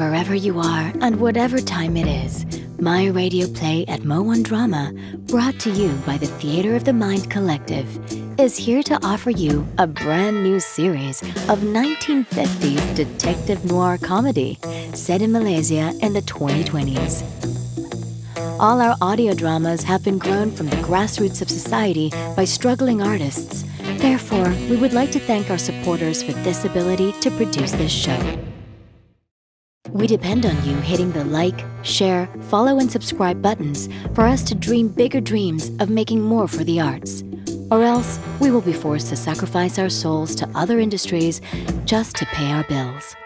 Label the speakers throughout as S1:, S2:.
S1: wherever you are and whatever time it is, My Radio Play at MoOne Drama, brought to you by the Theatre of the Mind Collective, is here to offer you a brand new series of 1950s detective noir comedy set in Malaysia in the 2020s. All our audio dramas have been grown from the grassroots of society by struggling artists. Therefore, we would like to thank our supporters for this ability to produce this show. We depend on you hitting the like, share, follow and subscribe buttons for us to dream bigger dreams of making more for the arts. Or else, we will be forced to sacrifice our souls to other industries just to pay our bills.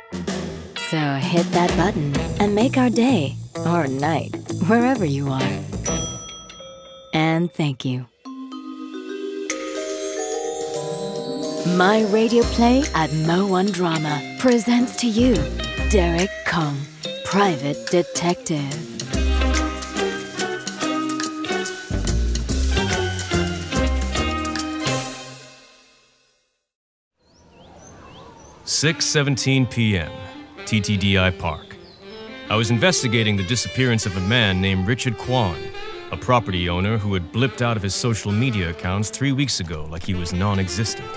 S1: So hit that button and make our day, or night, wherever you are. And thank you. My Radio Play at MoOne Drama presents to you Derek Kong, Private Detective.
S2: "6:17 p.m., TTDI Park. I was investigating the disappearance of a man named Richard Kwan, a property owner who had blipped out of his social media accounts 3 weeks ago like he was non-existent.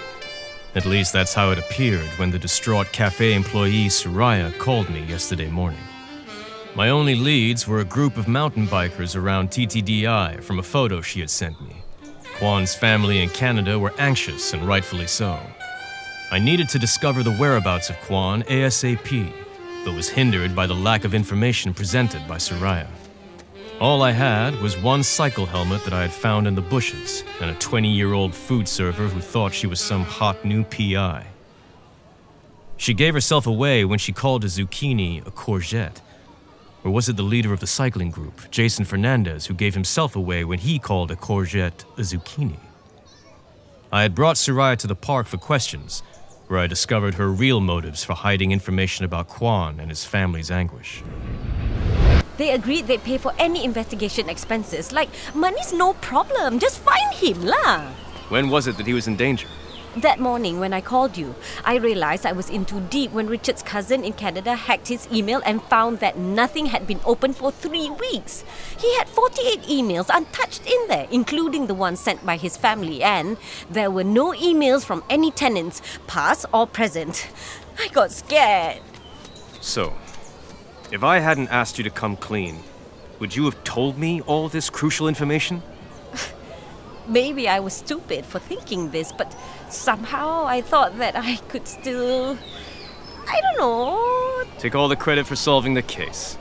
S2: At least that's how it appeared when the distraught cafe employee Sharifah called me yesterday morning. My only leads were a group of mountain bikers around TTDI from a photo she had sent me. Kwan's family in Canada were anxious, and rightfully so. I needed to discover the whereabouts of Kwan ASAP, but was hindered by the lack of information presented by Sharifah. All I had was one cycle helmet that I had found in the bushes and a 20-year-old food server who thought she was some hot new PI. She gave herself away when she called a zucchini a courgette. Or was it the leader of the cycling group, Jason Fernandez, who gave himself away when he called a courgette a zucchini? I had brought Sharifah to the park for questions, where I discovered her real motives for hiding information about Kwan and his family's anguish.
S3: They agreed they'd pay for any investigation expenses. Like, money's no problem. Just find him lah.
S2: When was it that he was in danger?
S3: That morning when I called you, I realized I was in too deep when Richard's cousin in Canada hacked his email and found that nothing had been opened for 3 weeks. He had 48 emails untouched in there, including the ones sent by his family, and there were no emails from any tenants, past or present. I got scared.
S2: So, if I hadn't asked you to come clean, would you have told me all this crucial information?
S3: Maybe I was stupid for thinking this, but somehow I thought that I could still... I don't know...
S2: Take all the credit for solving the case.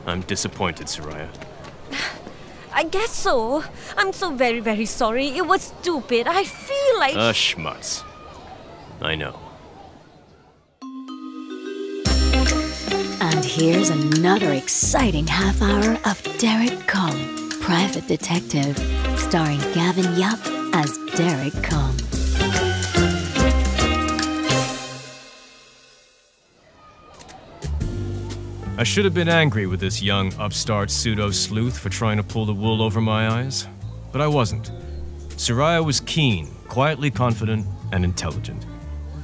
S2: I'm disappointed, Sharifah.
S3: I guess so. I'm so very, very sorry. It was stupid. I feel like...
S2: Schmutz. I know.
S1: And here's another exciting half hour of Derek Kong, Private Detective, starring Gavin Yap as Derek Kong.
S2: I should have been angry with this young upstart pseudo-sleuth for trying to pull the wool over my eyes, but I wasn't. Sharifah was keen, quietly confident, and intelligent.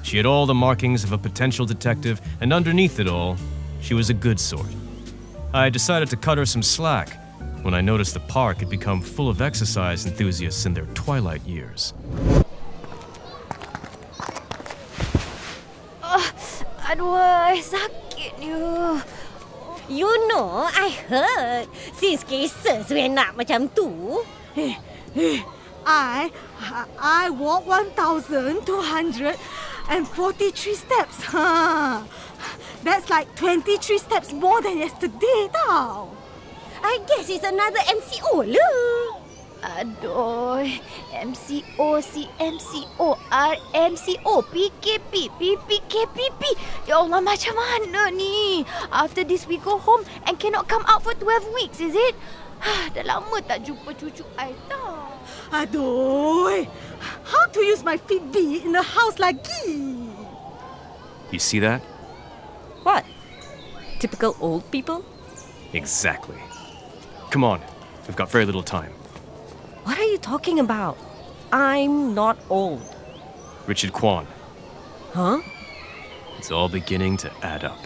S2: She had all the markings of a potential detective, and underneath it all, she was a good sort. I decided to cut her some slack when I noticed the park had become full of exercise enthusiasts in their twilight years.
S3: Aduh, sakitnya. You know, I heard since cases went up macam tu.
S4: I walk 1,243 steps. That's like 23 steps more than yesterday, tau.
S3: I guess it's another MCO lah.
S5: Aduh, MCO, CMCO, RMCO, PKP, PPKPP. Ya Allah, macam mana ni? After this we go home and cannot come out for 12 weeks, is it? Dah lama tak jumpa cucu I tau.
S4: Aduh, how to use my Fitbit in the house lagi?
S2: You see that?
S3: What? Typical old people?
S2: Exactly. Come on, we've got very little time.
S3: What are you talking about? I'm not old.
S2: Richard Kwan.
S3: Huh?
S2: It's all beginning to add up.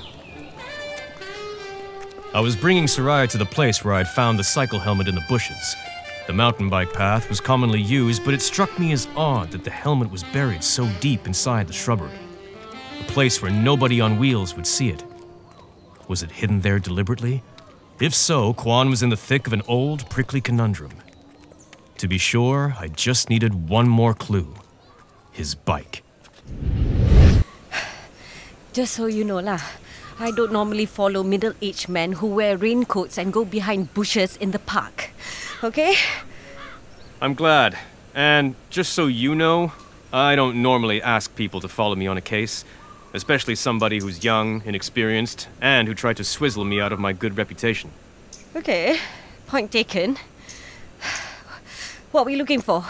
S2: I was bringing Soraya to the place where I'd found the cycle helmet in the bushes. The mountain bike path was commonly used, but it struck me as odd that the helmet was buried so deep inside the shrubbery. A place where nobody on wheels would see it. Was it hidden there deliberately? If so, Quan was in the thick of an old, prickly conundrum. To be sure, I just needed one more clue. His bike.
S3: Just so you know lah, I don't normally follow middle-aged men who wear raincoats and go behind bushes in the park. Okay?
S2: I'm glad. And just so you know, I don't normally ask people to follow me on a case, especially somebody who's young, inexperienced, and who tried to swizzle me out of my good reputation.
S3: Okay, point taken. What were you looking for?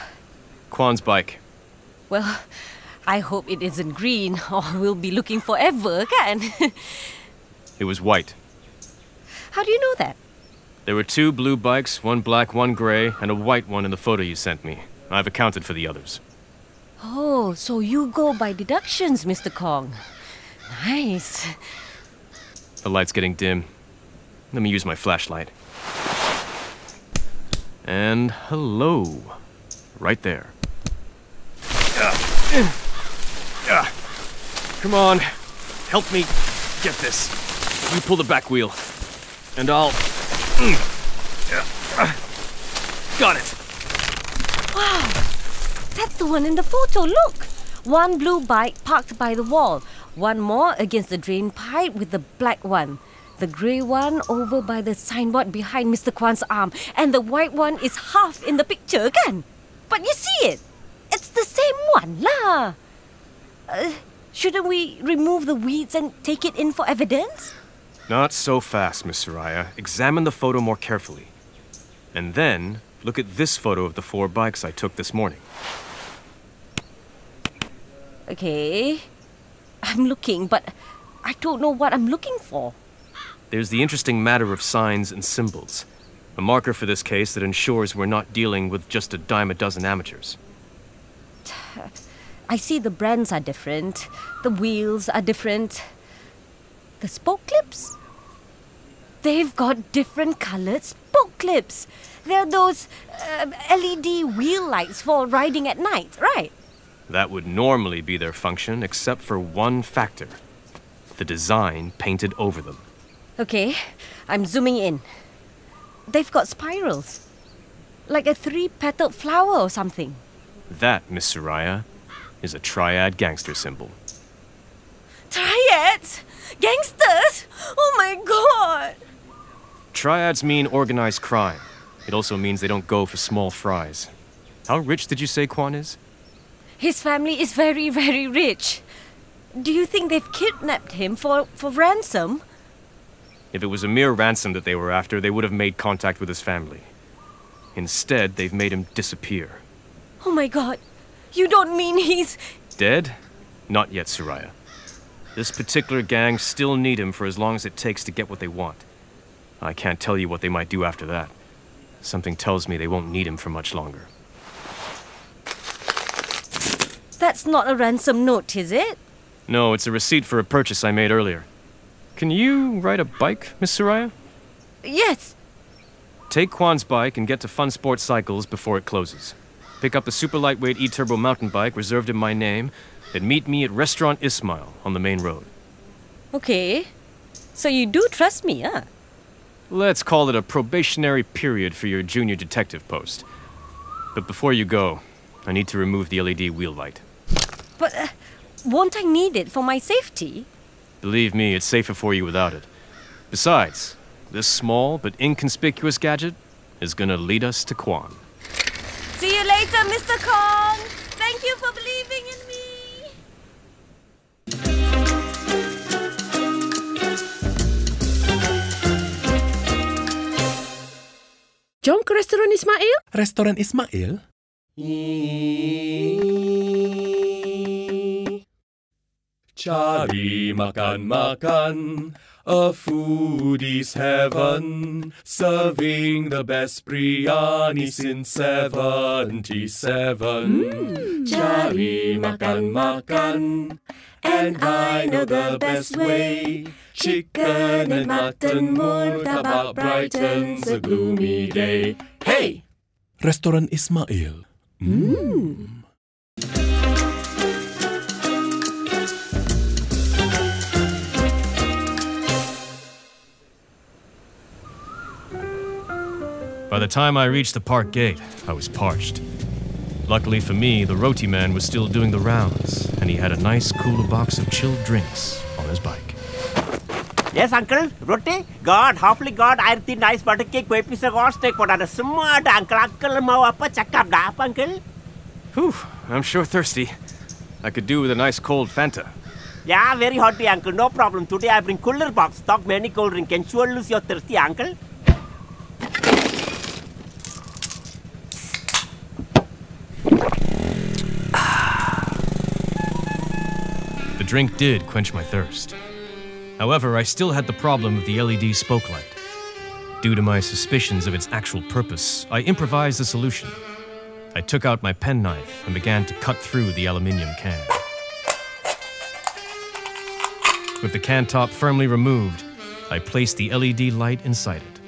S2: Quan's bike.
S3: Well, I hope it isn't green, or we'll be looking forever, kan?
S2: It was white.
S3: How do you know that?
S2: There were 2 blue bikes, 1 black, 1 gray, and a white one in the photo you sent me. I've accounted for the others.
S3: Oh, so you go by deductions, Mr. Kong. Nice.
S2: The light's getting dim. Let me use my flashlight. And hello. Right there. Come on. Help me get this. You pull the back wheel. And I'll... Got it.
S3: Wow, that's the one in the photo, look. 1 blue bike parked by the wall. 1 more against the drain pipe with the black one. The grey one over by the signboard behind Mr. Kwan's arm. And the white one is half in the picture, kan? But you see it. It's the same one, lah. Shouldn't we remove the weeds and take it in for evidence?
S2: Not so fast, Miss Soraya. Examine the photo more carefully. And then, look at this photo of the 4 bikes I took this morning.
S3: Okay. I'm looking, but I don't know what I'm looking for.
S2: There's the interesting matter of signs and symbols. A marker for this case that ensures we're not dealing with just a dime a dozen amateurs.
S3: I see the brands are different. The wheels are different. The spoke clips? They've got different colored spoke clips. They're those LED wheel lights for riding at night, right?
S2: That would normally be their function, except for one factor. The design painted over them.
S3: Okay, I'm zooming in. They've got spirals. Like a 3-petaled flower or something.
S2: That, Miss Soraya, is a triad gangster symbol.
S3: Triads? Gangsters? Oh my god!
S2: Triads mean organized crime. It also means they don't go for small fries. How rich did you say Quan is?
S3: His family is very, very rich. Do you think they've kidnapped him for ransom?
S2: If it was a mere ransom that they were after, they would have made contact with his family. Instead, they've made him disappear.
S3: Oh my god. You don't mean he's...
S2: Dead? Not yet, Soraya. This particular gang still need him for as long as it takes to get what they want. I can't tell you what they might do after that. Something tells me they won't need him for much longer.
S3: That's not a ransom note, is it?
S2: No, it's a receipt for a purchase I made earlier. Can you ride a bike, Miss Soraya?
S3: Yes.
S2: Take Quan's bike and get to Fun Sport Cycles before it closes. Pick up a super lightweight e-turbo mountain bike reserved in my name, and meet me at Restaurant Ismail on the main road.
S3: Okay. So you do trust me, huh?
S2: Let's call it a probationary period for your junior detective post. But before you go, I need to remove the LED wheel light.
S3: But won't I need it for my safety?
S2: Believe me, it's safer for you without it. Besides, this small but inconspicuous gadget is gonna lead us to Quan.
S3: See you later, Mr. Kong! Thank you for believing in me!
S6: Jom ke Restoran Ismail?
S7: Restoran Ismail? Cari makan-makan, a foodie's heaven, serving the best biryani since 77. Cari makan-makan, and I know the best way. Chicken and mutton murtabak brightens a gloomy day. Hey! Restoran Ismail.
S2: By the time I reached the park gate, I was parched. Luckily for me, the roti man was still doing the rounds, and he had a nice cooler box of chilled drinks on his bike.
S8: Yes, uncle. Roti? God, hopefully God, air tea, nice butter cake, kue pisang or steak pun ada semua ada, uncle. Uncle mau apa? Cakap dah apa, uncle?
S2: Whew, I'm sure thirsty. I could do with a nice cold Fanta.
S8: Yeah, very hot day, uncle. No problem. Today I bring cooler box. Stock many cold drink. Can sure lose your thirsty, uncle.
S2: The drink did quench my thirst. However, I still had the problem of the LED spoke light. Due to my suspicions of its actual purpose, I improvised a solution. I took out my penknife and began to cut through the aluminium can. With the can top firmly removed, I placed the LED light inside it.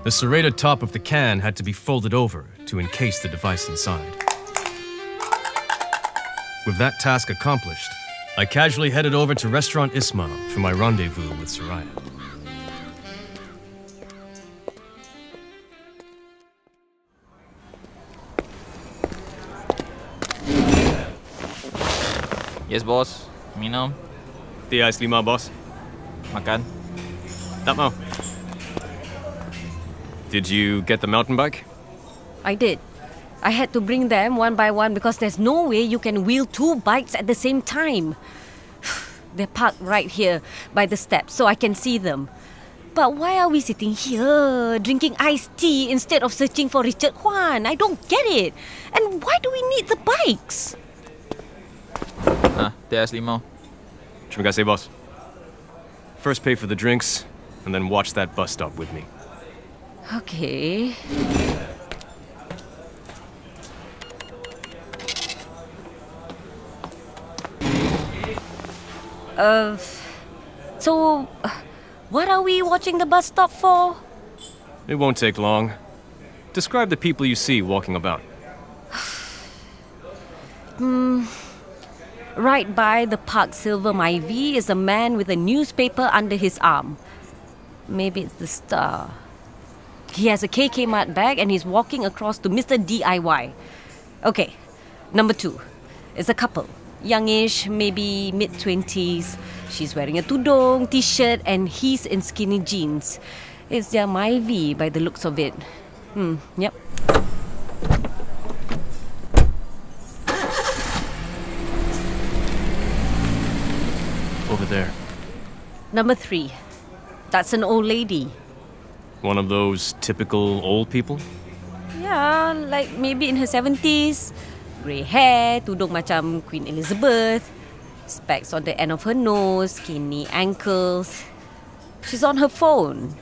S2: The serrated top of the can had to be folded over to encase the device inside. With that task accomplished, I casually headed over to Restaurant Ismail for my rendezvous with Sharifah.
S9: Yes, boss. Minum.
S2: Tia ais 5, boss.
S9: Makan.
S2: Tak mau. Did you get the mountain bike?
S3: I did. I had to bring them one by one because there's no way you can wheel 2 bikes at the same time. They're parked right here by the steps so I can see them. But why are we sitting here drinking iced tea instead of searching for Richard Juan? I don't get it. And why do we need the bikes?
S9: Tia ais 5.
S2: Terima kasih, boss. First pay for the drinks, and then watch that bus stop with me.
S3: Okay. So, what are we watching the bus stop for?
S2: It won't take long. Describe the people you see walking about.
S3: Right by the parked silver Myvi is a man with a newspaper under his arm. Maybe it's the Star. He has a KK Mart bag and he's walking across to Mr. DIY. Okay, number 2 is a couple. Youngish, maybe mid-20s. She's wearing a tudung, t-shirt, and he's in skinny jeans. It's their Myvi by the looks of it. Yep.
S2: Over there.
S3: Number 3. That's an old lady.
S2: One of those typical old people?
S3: Yeah, like maybe in her 70s. Grey hair, tudung macam Queen Elizabeth. Specs on the end of her nose, skinny ankles. She's on her phone.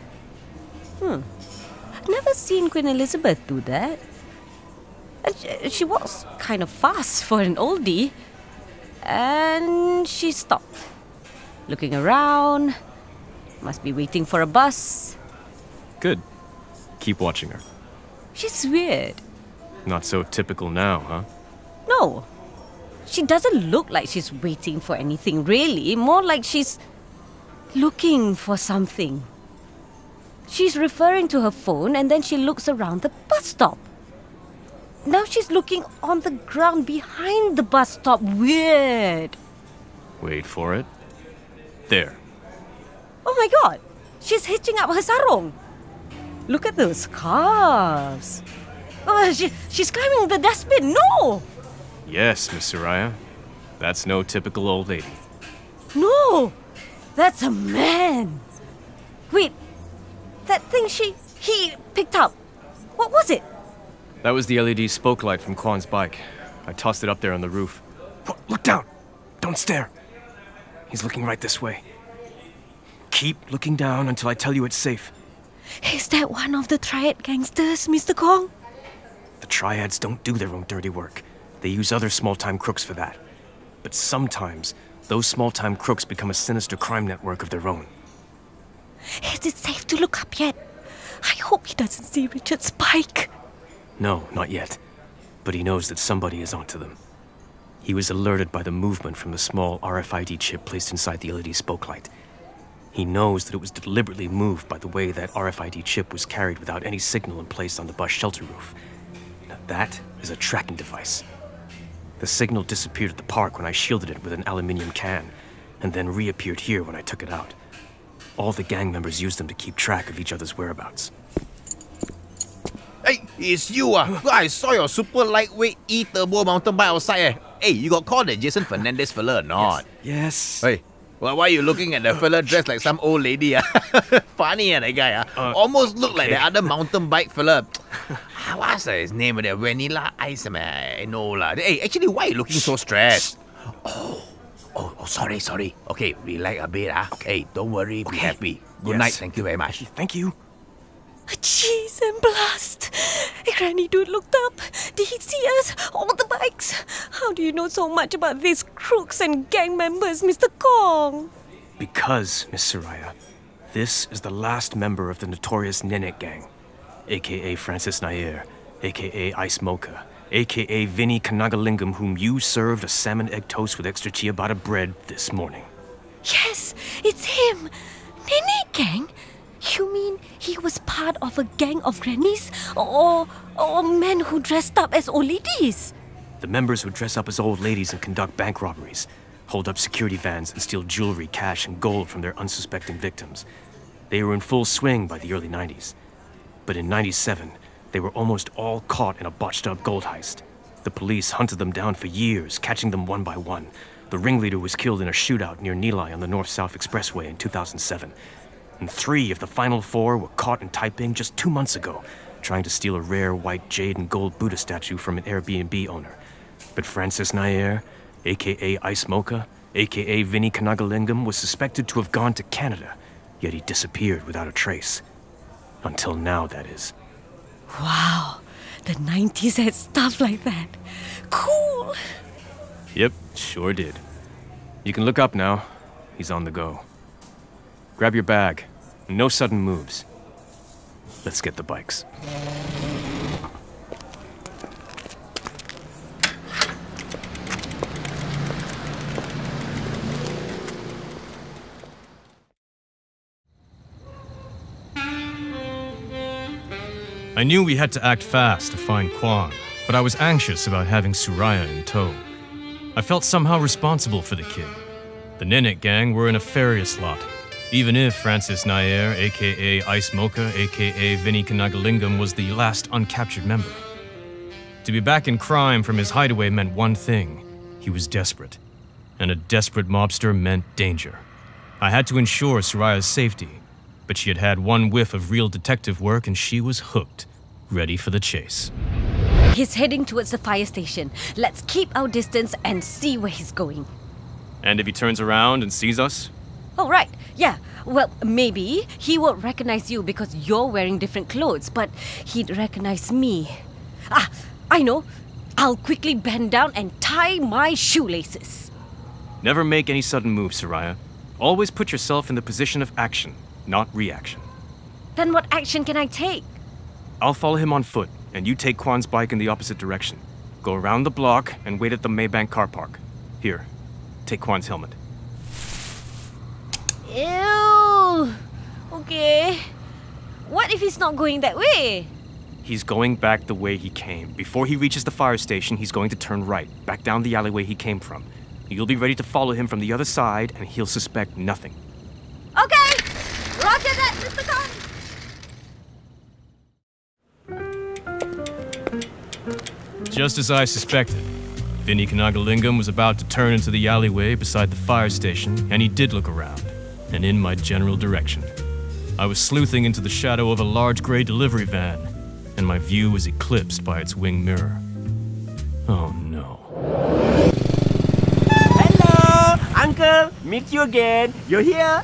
S3: I've never seen Queen Elizabeth do that. She walks kind of fast for an oldie. And she stopped. Looking around. Must be waiting for a bus.
S2: Good. Keep watching her.
S3: She's weird.
S2: Not so typical now, huh?
S3: No. She doesn't look like she's waiting for anything, really. More like she's looking for something. She's referring to her phone and then she looks around the bus stop. Now she's looking on the ground behind the bus stop. Weird.
S2: Wait for it. There.
S3: Oh my god. She's hitching up her sarong. Look at those calves. Oh, she's climbing the dustbin. No!
S2: Yes, Miss Soraya. That's no typical old lady.
S3: No! That's a man. Wait. That thing he picked up. What was it?
S2: That was the LED spoke light from Kwan's bike. I tossed it up there on the roof. Look down! Don't stare! He's looking right this way. Keep looking down until I tell you it's safe.
S3: Is that one of the Triad gangsters, Mr. Kong?
S2: The Triads don't do their own dirty work. They use other small-time crooks for that. But sometimes, those small-time crooks become a sinister crime network of their own.
S3: Is it safe to look up yet? I hope he doesn't see Richard's bike.
S2: No, not yet. But he knows that somebody is onto them. He was alerted by the movement from the small RFID chip placed inside the LED spoke light. He knows that it was deliberately moved by the way that RFID chip was carried without any signal in place on the bus shelter roof. Now that is a tracking device. The signal disappeared at the park when I shielded it with an aluminium can, and then reappeared here when I took it out. All the gang members used them to keep track of each other's whereabouts.
S10: Hey, it's you I saw your super lightweight E-turbo mountain bike outside. Hey, you got called the Jason Fernandez fella or not?
S2: Yes.
S10: Hey, well, why are you looking at the fella dressed like some old lady? Funny, that guy. Almost looked like the other mountain bike fella. What's his name? The Vanilla Ice, man. I know lah. Hey, actually, why are you looking so stressed? Oh, sorry. Okay, relax a bit. Hey, don't worry, be happy. Good night, thank you very much.
S2: Thank you.
S3: Jeez and blast! Granny Dude looked up. Did he see us? All the bikes? How do you know so much about these crooks and gang members, Mr. Kong?
S2: Because, Miss Soraya, this is the last member of the notorious Nenek gang, a.k.a. Francis Nair, a.k.a. Ice Mocha, a.k.a. Vinny Kanagalingam, whom you served a salmon egg toast with extra ciabatta bread this morning.
S3: Yes, it's him! Nenek gang? You mean he was part of a gang of grannies? Or men who dressed up as old ladies?
S2: The members who dress up as old ladies and conduct bank robberies, hold up security vans and steal jewelry, cash, and gold from their unsuspecting victims. They were in full swing by the early 90s. But in 97, they were almost all caught in a botched-up gold heist. The police hunted them down for years, catching them one by one. The ringleader was killed in a shootout near Nilai on the North-South Expressway in 2007. And 3 of the final 4 were caught in Taiping just 2 months ago, trying to steal a rare white jade and gold Buddha statue from an Airbnb owner. But Francis Nair, a.k.a. Ice Mocha, a.k.a. Vinny Kanagalingam, was suspected to have gone to Canada, yet he disappeared without a trace. Until now, that is.
S3: Wow, the 90s had stuff like that. Cool!
S2: Yep, sure did. You can look up now. He's on the go. Grab your bag. No sudden moves. Let's get the bikes. I knew we had to act fast to find Kwan, but I was anxious about having Soraya in tow. I felt somehow responsible for the kid. The Nenek gang were a nefarious lot. Even if Francis Nair, a.k.a. Ice Mocha, a.k.a. Vinny Kanagalingam, was the last uncaptured member. To be back in crime from his hideaway meant one thing. He was desperate. And a desperate mobster meant danger. I had to ensure Soraya's safety, but she had had one whiff of real detective work and she was hooked, ready for the chase.
S3: He's heading towards the fire station. Let's keep our distance and see where he's going.
S2: And if he turns around and sees us?
S3: Oh, right. Yeah. Well, maybe he won't recognize you because you're wearing different clothes, but he'd recognize me. I know. I'll quickly bend down and tie my shoelaces.
S2: Never make any sudden moves, Soraya. Always put yourself in the position of action, not reaction.
S3: Then what action can I take?
S2: I'll follow him on foot, and you take Kwan's bike in the opposite direction. Go around the block and wait at the Maybank car park. Here, take Kwan's helmet.
S3: Ew! Okay. What if he's not going that way?
S2: He's going back the way he came. Before he reaches the fire station, he's going to turn right, back down the alleyway he came from. You'll be ready to follow him from the other side, and he'll suspect nothing.
S3: Okay! Roger that, Mr. Kong!
S2: Just as I suspected, Vinny Kanagalingam was about to turn into the alleyway beside the fire station, and he did look around, and in my general direction. I was sleuthing into the shadow of a large gray delivery van, and my view was eclipsed by its wing mirror. Oh no.
S8: Hello, Uncle. Meet you again. You're here?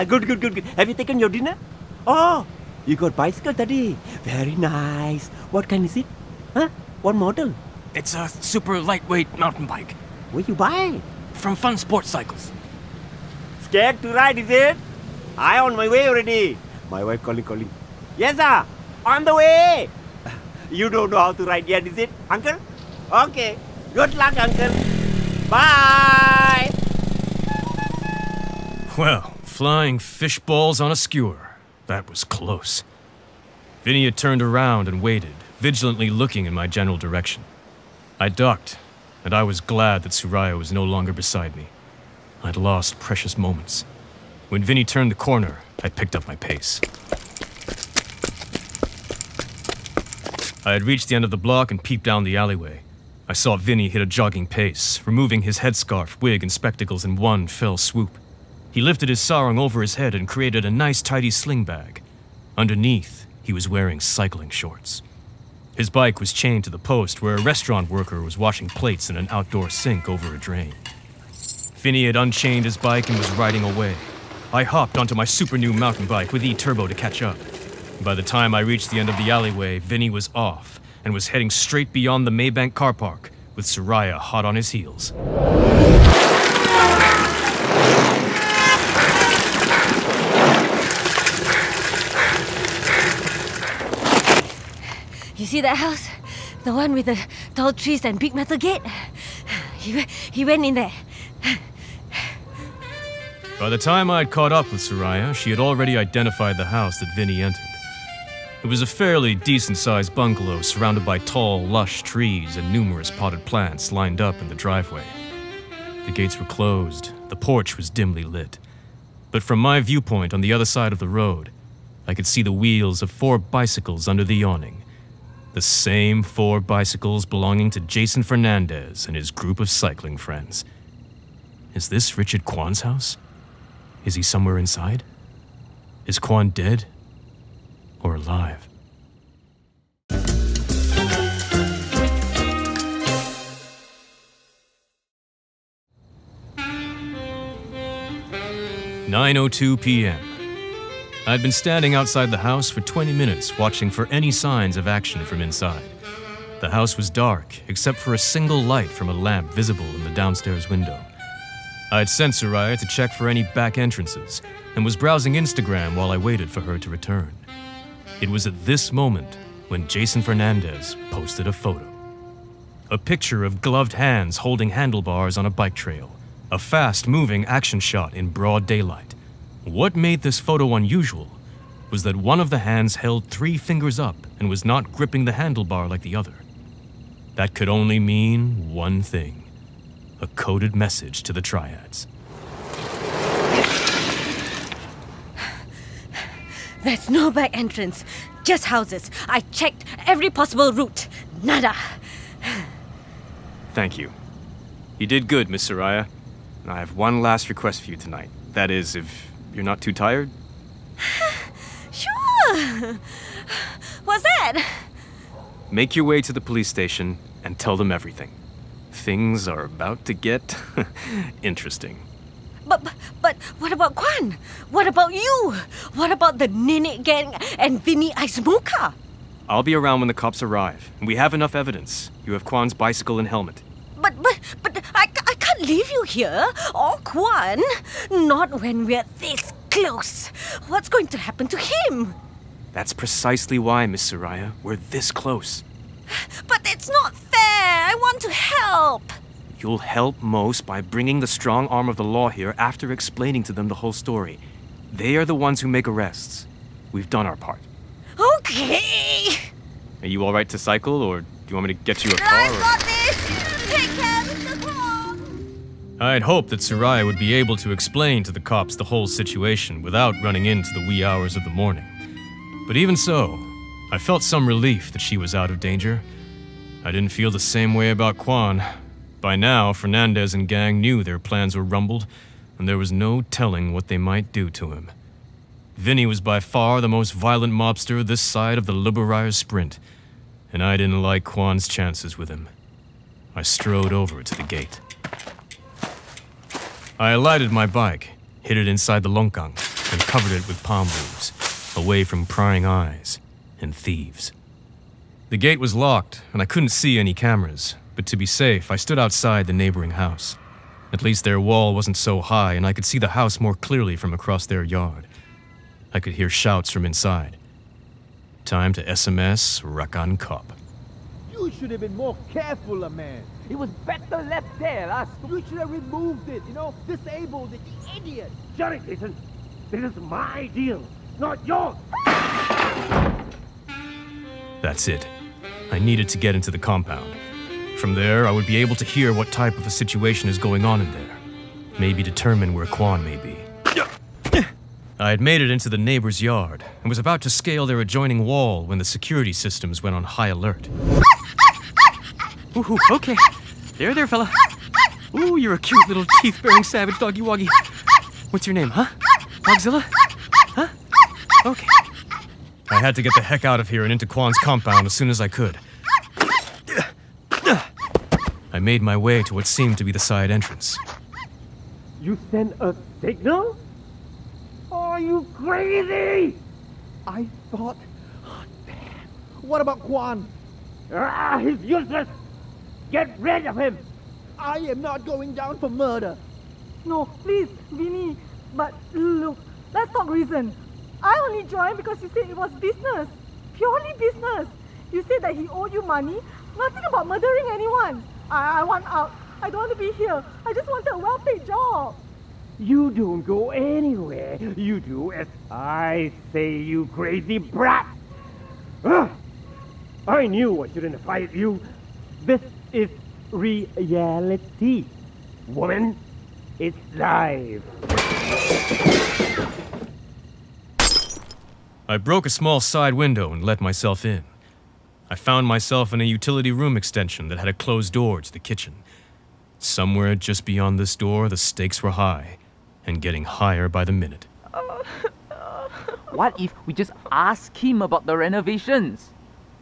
S8: Good. Have you taken your dinner? Oh, you got bicycle tadi. Very nice. What kind is it? Huh? What model?
S2: It's a super lightweight mountain bike.
S8: Where you buy?
S2: From Fun Sports Cycles.
S8: Scared to ride, is it? I on my way already. My wife calling. Yes, sir. On the way. You don't know how to ride yet, is it, uncle? Okay. Good luck, uncle. Bye.
S2: Well, flying fish balls on a skewer. That was close. Vinny had turned around and waited, vigilantly looking in my general direction. I ducked, and I was glad that Suraya was no longer beside me. I'd lost precious moments. When Vinny turned the corner, I picked up my pace. I had reached the end of the block and peeped down the alleyway. I saw Vinny hit a jogging pace, removing his headscarf, wig, and spectacles in one fell swoop. He lifted his sarong over his head and created a nice tidy sling bag. Underneath, he was wearing cycling shorts. His bike was chained to the post where a restaurant worker was washing plates in an outdoor sink over a drain. Vinny had unchained his bike and was riding away. I hopped onto my super new mountain bike with E-Turbo to catch up. By the time I reached the end of the alleyway, Vinny was off and was heading straight beyond the Maybank car park, with Suraya hot on his heels.
S3: You see that house? The one with the tall trees and big metal gate? He went in there.
S2: By the time I'd caught up with Suraya, she had already identified the house that Vinny entered. It was a fairly decent-sized bungalow surrounded by tall, lush trees and numerous potted plants lined up in the driveway. The gates were closed, the porch was dimly lit. But from my viewpoint on the other side of the road, I could see the wheels of 4 bicycles under the awning. The same 4 bicycles belonging to Jason Fernandez and his group of cycling friends. Is this Richard Kwan's house? Is he somewhere inside? Is Kwan dead? Or alive? "9:02 p.m. I'd been standing outside the house for 20 minutes watching for any signs of action from inside. The house was dark, except for a single light from a lamp visible in the downstairs window. I'd sent Suraya to check for any back entrances and was browsing Instagram while I waited for her to return. It was at this moment when Jason Fernandez posted a photo. A picture of gloved hands holding handlebars on a bike trail. A fast-moving action shot in broad daylight. What made this photo unusual was that one of the hands held 3 fingers up and was not gripping the handlebar like the other. That could only mean one thing. A coded message to the triads.
S3: There's no back entrance, just houses. I checked every possible route. Nada.
S2: Thank you. You did good, Miss Suraya. I have one last request for you tonight. That is, if you're not too tired?
S3: Sure. What's that?
S2: Make your way to the police station and tell them everything. Things are about to get interesting.
S3: But what about Kwan? What about you? What about the Nene gang and Vinny Aizmuka?
S2: I'll be around when the cops arrive. We have enough evidence. You have Kwan's bicycle and helmet.
S3: But I can't leave you here. Or Kwan. Not when we're this close. What's going to happen to him?
S2: That's precisely why, Miss Suraya. We're this close.
S3: But it's not fair. I want to help.
S2: You'll help most by bringing the strong arm of the law here after explaining to them the whole story. They are the ones who make arrests. We've done our part.
S3: Okay.
S2: Are you all right to cycle, or do you want me to get you a car?
S3: I got this. Take care, Mr. Kwan.
S2: I'd hoped that Suraya would be able to explain to the cops the whole situation without running into the wee hours of the morning. But even so, I felt some relief that she was out of danger. I didn't feel the same way about Kwan. By now, Fernandez and gang knew their plans were rumbled, and there was no telling what they might do to him. Vinny was by far the most violent mobster this side of the Liberire Sprint, and I didn't like Kwan's chances with him. I strode over to the gate. I alighted my bike, hid it inside the longkang, and covered it with palm leaves, away from prying eyes and thieves. The gate was locked, and I couldn't see any cameras, but to be safe, I stood outside the neighboring house. At least their wall wasn't so high, and I could see the house more clearly from across their yard. I could hear shouts from inside. Time to SMS Rakan Cop.
S11: You should have been more careful, man. It was better left there. You should have removed it, disabled it, you idiot.
S8: Shut it, Jason. This is my deal, not yours.
S2: That's it. I needed to get into the compound. From there, I would be able to hear what type of a situation is going on in there. Maybe determine where Quan may be. I had made it into the neighbor's yard and was about to scale their adjoining wall when the security systems went on high alert. Ooh, okay. There, fella. Ooh, you're a cute little teeth-bearing savage doggy-woggy. What's your name, huh? Dogzilla? Huh? Okay. I had to get the heck out of here and into Quan's compound as soon as I could. I made my way to what seemed to be the side entrance.
S8: You sent a signal? Are you crazy?
S11: I thought... Oh, damn. What about Quan?
S8: He's useless. Get rid of him.
S11: I am not going down for murder.
S4: No, please, Vinny. But look, let's talk reason. I only joined because you said it was business. Purely business. You said that he owed you money. Nothing about murdering anyone. I want out. I don't want to be here. I just wanted a well-paid job.
S8: You don't go anywhere. You do as I say, you crazy brat. I knew I shouldn't have fired you. This is reality. Woman, it's live.
S2: I broke a small side window and let myself in. I found myself in a utility room extension that had a closed door to the kitchen. Somewhere just beyond this door, the stakes were high, and getting higher by the minute.
S12: What if we just ask him about the renovations?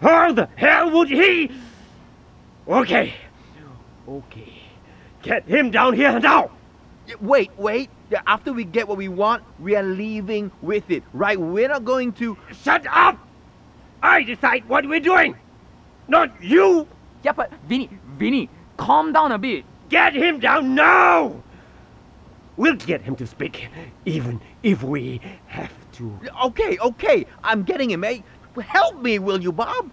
S8: How the hell would he? Okay. Get him down here now!
S10: Wait. After we get what we want, we are leaving with it, right? We're not going to...
S8: Shut up! I decide what we're doing, not you!
S12: Yeah, but Vinny, calm down a bit.
S8: Get him down now! We'll get him to speak, even if we have to.
S10: Okay. I'm getting him, mate. Help me, will you, Bob?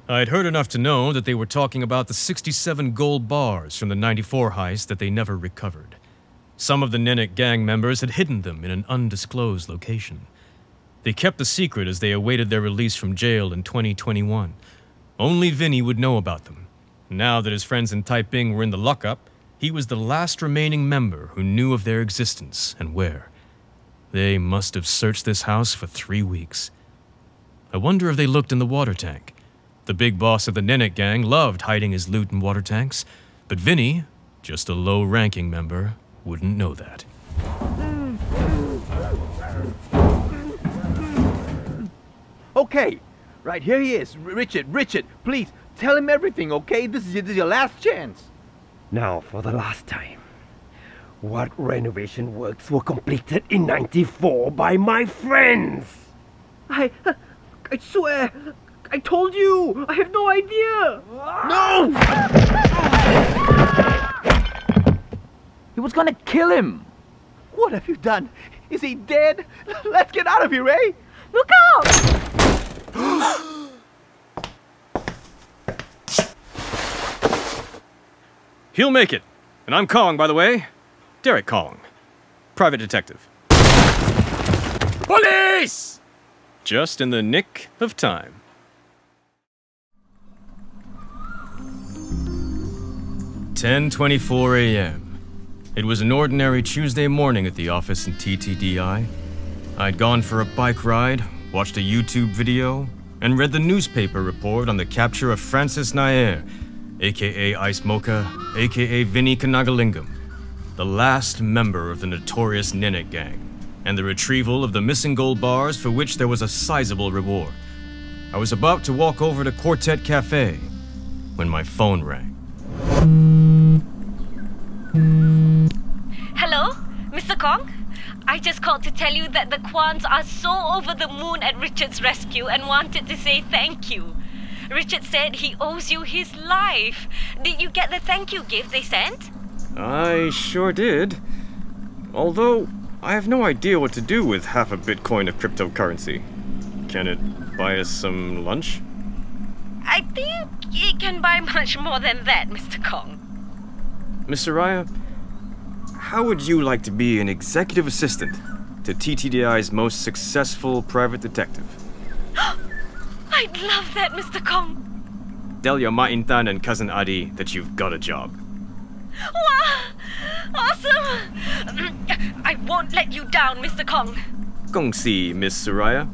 S2: I'd heard enough to know that they were talking about the 67 gold bars from the 94 heist that they never recovered. Some of the Nenek gang members had hidden them in an undisclosed location. They kept the secret as they awaited their release from jail in 2021. Only Vinny would know about them. Now that his friends in Taiping were in the lockup, he was the last remaining member who knew of their existence and where. They must have searched this house for 3 weeks. I wonder if they looked in the water tank. The big boss of the Nenek gang loved hiding his loot in water tanks, but Vinny, just a low-ranking member, wouldn't know that.
S10: Okay, right, here he is. Richard, please, tell him everything, okay? This is your last chance.
S8: Now, for the last time. What renovation works were completed in 94 by my friends?
S11: I swear, I told you, I have no idea.
S8: No!
S12: He was gonna kill him.
S10: What have you done? Is he dead? Let's get out of here, eh?
S4: Look out!
S2: He'll make it. And I'm Kong, by the way. Derek Kong. Private detective. Police! Just in the nick of time. "10:24 a.m. It was an ordinary Tuesday morning at the office in TTDI. I'd gone for a bike ride, watched a YouTube video, and read the newspaper report on the capture of Francis Nair, aka Ice Mocha, aka Vinny Kanagalingam, the last member of the notorious Nenek gang, and the retrieval of the missing gold bars for which there was a sizable reward. I was about to walk over to Quartet Cafe when my phone rang.
S3: Hello, Mr. Kong? I just called to tell you that the Kwans are so over the moon at Richard's rescue and wanted to say thank you. Richard said he owes you his life. Did you get the thank you gift they sent?
S2: I sure did. Although, I have no idea what to do with half a Bitcoin of cryptocurrency. Can it buy us some lunch?
S3: I think it can buy much more than that, Mr. Kong.
S2: Miss Soraya, how would you like to be an executive assistant to TTDI's most successful private detective?
S3: I'd love that, Mr. Kong.
S2: Tell your Mahidin and cousin Adi that you've got a job.
S3: Wow! Awesome! I won't let you down, Mr. Kong.
S2: Gongsi, Miss Soraya.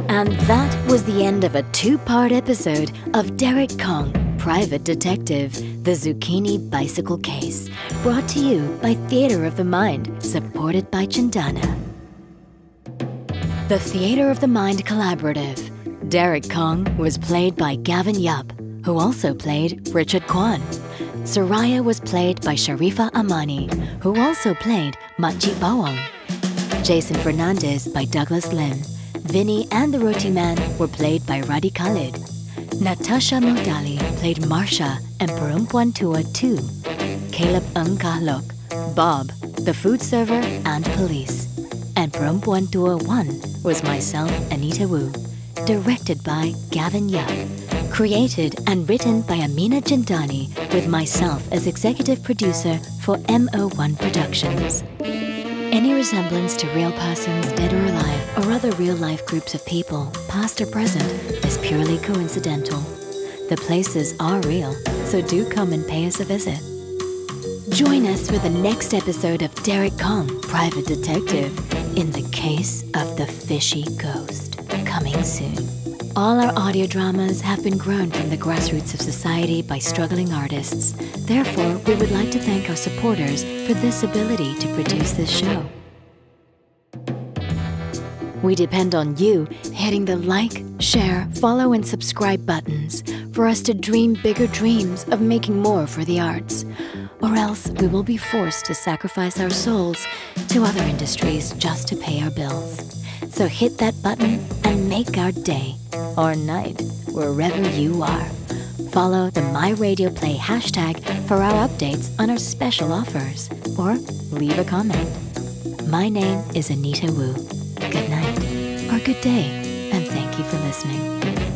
S1: And that was the end of a 2-part episode of Derek Kong, Private Detective, The Zucchini Bicycle Case, brought to you by Theatre of the Mind, supported by Jindani. The Theatre of the Mind Collaborative. Derek Kong was played by Gavin Yap, who also played Richard Kwan. Soraya was played by Sharifah Amani, who also played Makcik Bawang. Jason Fernandez by Douglas Lim. Vinny and the Roti Man were played by Radhi Khalid. Natasha Mohdali played Marsha and Perempuan Tua 2. Caleb Kahlok, Bob, the food server and police. And Perempuan Tua 1 was myself, Anita Wu. Directed by Gavin Yap. Created and written by Amina Jindani with myself as executive producer for MoOne Productions. Any resemblance to real persons, dead or alive, or other real-life groups of people, past or present, is purely coincidental. The places are real, so do come and pay us a visit. Join us for the next episode of Derek Kong, Private Detective, in the Case of the Fishy Ghost, coming soon. All our audio dramas have been grown from the grassroots of society by struggling artists. Therefore, we would like to thank our supporters for this ability to produce this show. We depend on you hitting the like, share, follow, and subscribe buttons for us to dream bigger dreams of making more for the arts. Or else we will be forced to sacrifice our souls to other industries just to pay our bills. So hit that button and make our day or night wherever you are. Follow the MyRadioPlay hashtag for our updates on our special offers, or leave a comment. My name is Anita Wu. Good night, or good day, and thank you for listening.